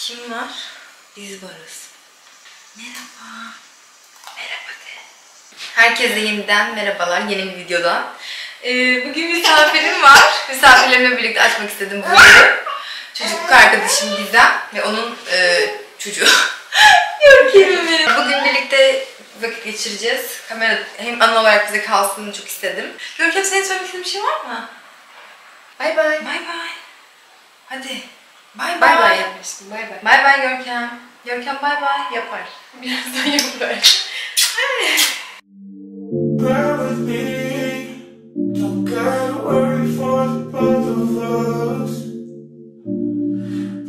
Kim var? Biz varız. Merhaba. Merhaba de. Herkese yeniden merhabalar yeni bir videoda. Bugün misafirim var. Misafirlerimle birlikte açmak istedim bu videoyu. Çocukluk arkadaşım Gizem ve onun çocuğu. Görkem'im benim. Bugün birlikte vakit geçireceğiz. Kamera hem anı olarak bize kalsın çok istedim. Görkem, senin söylemek istediğin bir şey var mı? Bay bay. Bay bay. Hadi. Bay bay. Bay bay yapmıştım. Bay bay. Bay bay Görkem. Görkem bay bay. Yapar. Birazdan yapar. Bear with me. Don't gotta worry for the both of us.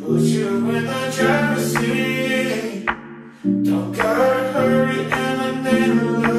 Put you in the driver's seat. Don't gotta hurry and I need love.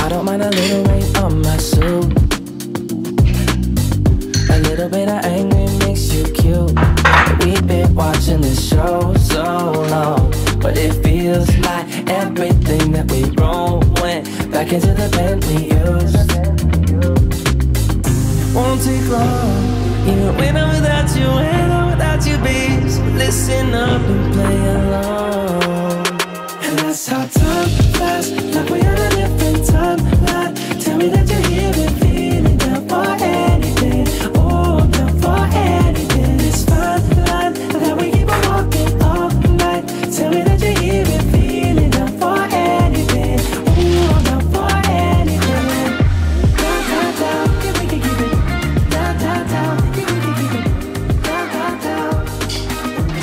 I don't mind a little rain on my suit. A little bit of anger makes you cute. We've been watching this show so long, but it feels like everything that we wrote went back into the pen we used. Won't take long, even when I'm without you, when I'm without you, babe. So listen up and play along. And that's how time flies, like we're on a different timeline. Tell me that you're here and feeling down for anything. Oh, I'm down for anything. It's fine line that we keep on walking all night. Tell me that you're here and feeling down for anything. Oh, I'm down for anything. Down, down, down, if we can keep it. Down, down, down, if we can keep it. Down, down, down.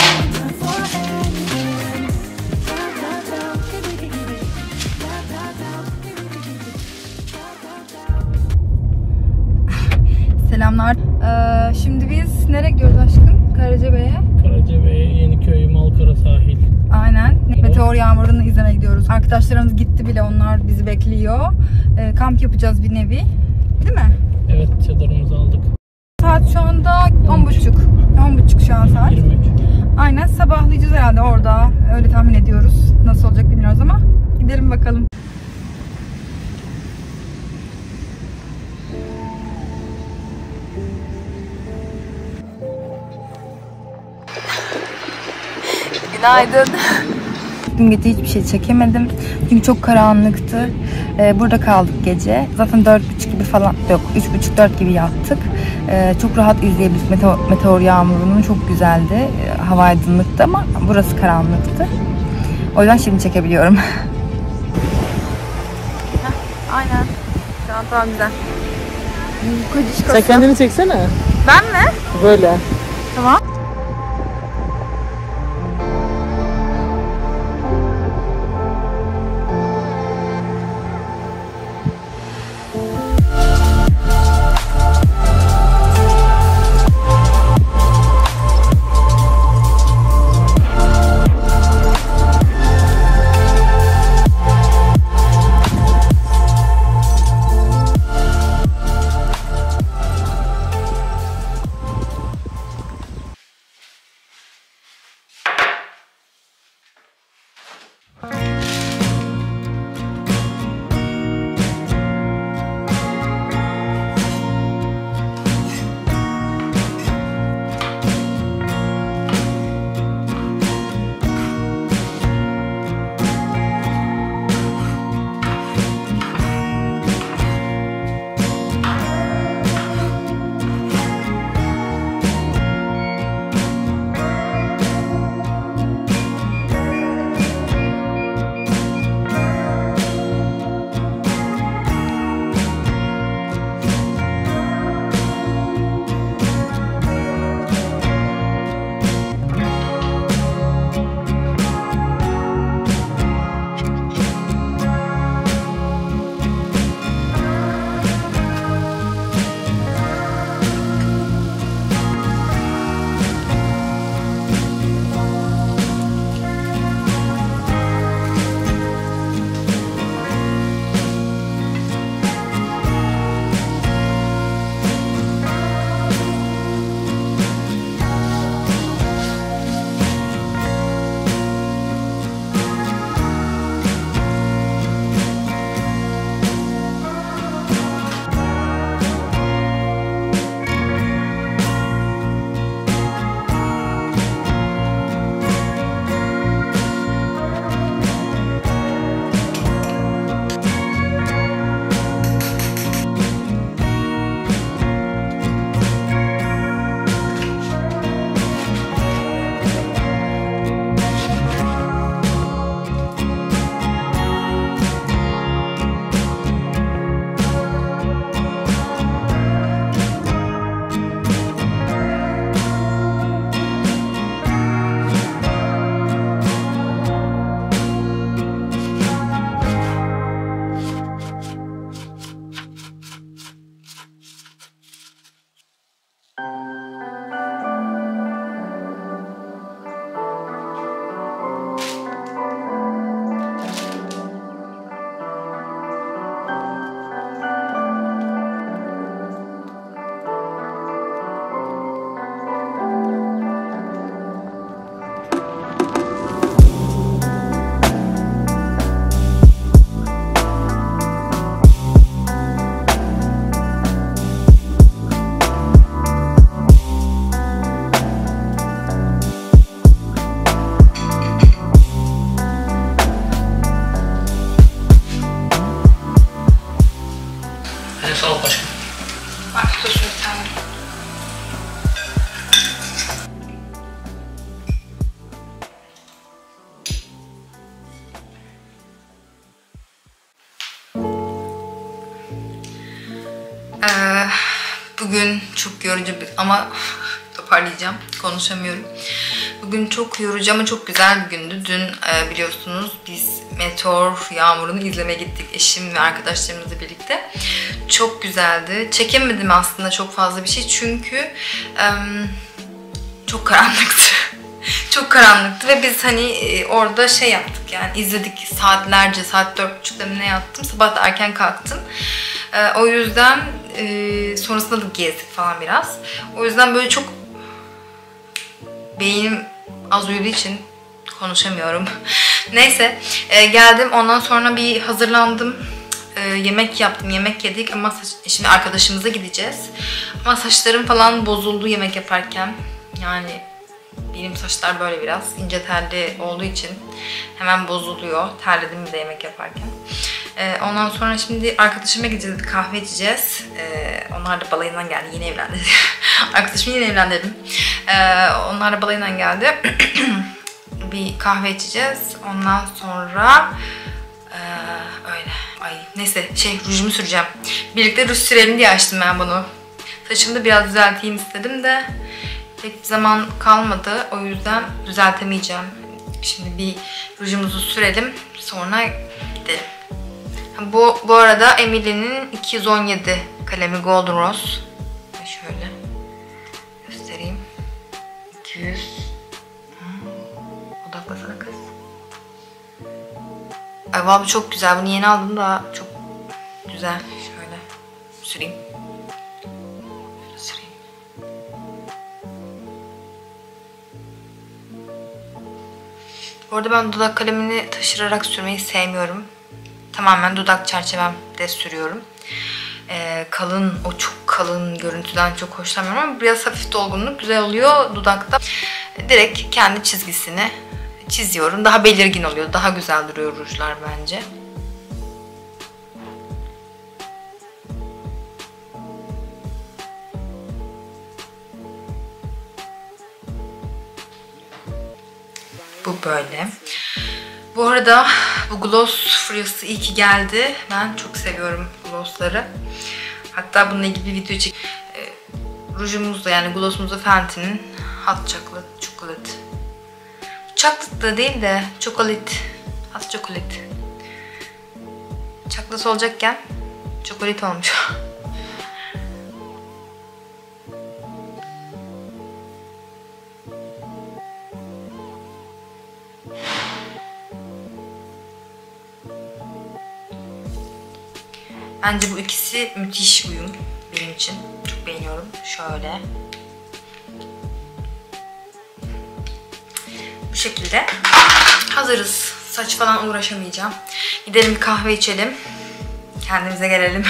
I'm down for anything. Down, down, down, if we can keep it. Down, down, down, if we can keep it. Down, down, down. Selamlar. Şimdi biz nereye gidiyoruz aşkım? Karacabey'e. Karacabey, Yeniköy, Malkara sahil. Aynen. Meteor yağmurunu izlemeye gidiyoruz. Arkadaşlarımız gitti bile, onlar bizi bekliyor. Kamp yapacağız bir nevi. Değil mi? Evet, çadırımızı aldık. Saat şu anda 10.30. 10.30 şu an saat. 23. Aynen, sabahlayacağız herhalde orada. Öyle tahmin ediyoruz. Nasıl olacak bilmiyoruz ama gidelim bakalım. Günaydın. Dün gece hiçbir şey çekemedim. Çünkü çok karanlıktı. Burada kaldık gece. Zaten 4.30 gibi falan, yok 3.30-4 gibi yattık. Çok rahat izleyebildik meteor yağmurunu. Çok güzeldi. Hava aydınlıktı ama burası karanlıktı. O yüzden şimdi çekebiliyorum. Aynen. Şu an tamam, güzel. Sen kendini çeksene. Ben mi? Böyle. Tamam. Bugün çok yorucu ama toparlayacağım. Konuşamıyorum. Bugün çok yorucu ama çok güzel bir gündü. Dün biliyorsunuz biz meteor yağmurunu izlemeye gittik eşim ve arkadaşlarımızla birlikte. Çok güzeldi. Çekemedim aslında çok fazla bir şey çünkü çok karanlıktı. Çok karanlıktı ve biz hani orada şey yaptık yani izledik saatlerce, saat 4.30'da ne yattım. Sabah da erken kalktım. O yüzden sonrasında da gezdik falan biraz. O yüzden böyle çok beynim az uyuduğu için konuşamıyorum. Neyse geldim ondan sonra bir hazırlandım. Yemek yaptım, yemek yedik ama şimdi arkadaşımıza gideceğiz. Ama saçlarım falan bozuldu yemek yaparken. Yani benim saçlar böyle biraz ince telli olduğu için hemen bozuluyor. Terledim bir de yemek yaparken. Ondan sonra şimdi arkadaşıma gideceğiz, kahve içeceğiz. Onlar da balayından geldi, yeni evlendi. Arkadaşımı yeni evlendirdim. Onlar da balayından geldi. Bir kahve içeceğiz. Ondan sonra öyle. Ay neyse rujumu süreceğim. Birlikte ruj sürelim diye açtım ben bunu. Saçımı da biraz düzelteyim istedim de pek bir zaman kalmadı. O yüzden düzeltemeyeceğim. Şimdi bir rujumuzu sürelim. Sonra gidelim. Bu arada Emily'nin 217 kalemi Golden Rose. Şöyle göstereyim. 200. Odaklasana kız. Ay vallahi çok güzel. Bunu yeni aldım da çok güzel. Şöyle süreyim. Bu arada ben dudak kalemini taşırarak sürmeyi sevmiyorum. Tamamen dudak çerçevemde sürüyorum. Kalın, o çok kalın görüntüden çok hoşlanmıyorum ama biraz hafif dolgunluk güzel oluyor dudakta. Direkt kendi çizgisini çiziyorum. Daha belirgin oluyor, daha güzel duruyor rujlar bence. Bu böyle. Bu arada bu gloss furyası iyi ki geldi. Ben çok seviyorum glossları. Hatta bununla ilgili bir video çek. Rujumuzda yani glossumuzda Fenty'nin Hot Chocolate. Chocolate da değil de Hot Chocolate. Chocolate olacakken chocolate olmuş. Bence bu ikisi müthiş uyum benim için. Çok beğeniyorum. Şöyle. Bu şekilde. Hazırız. Saç falan uğraşamayacağım. Gidelim bir kahve içelim. Kendimize gelelim.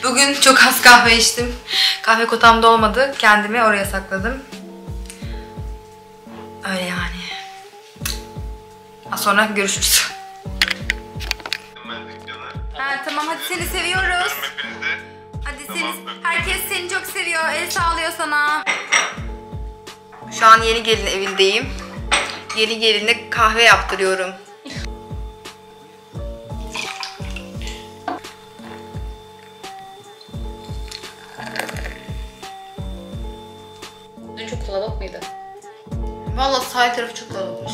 Bugün çok az kahve içtim. Kahve kotamda olmadı. Kendimi oraya sakladım. Öyle yani. Az sonra görüşürüz. Ha, tamam hadi seni seviyoruz. Hadi tamam, herkes seni çok seviyor. El sağlıyor sana. Şu an yeni gelin evindeyim. Yeni geline kahve yaptırıyorum. Dün çok kalabalık mıydı? Vallahi sahil tarafı çok kalabalıkmış.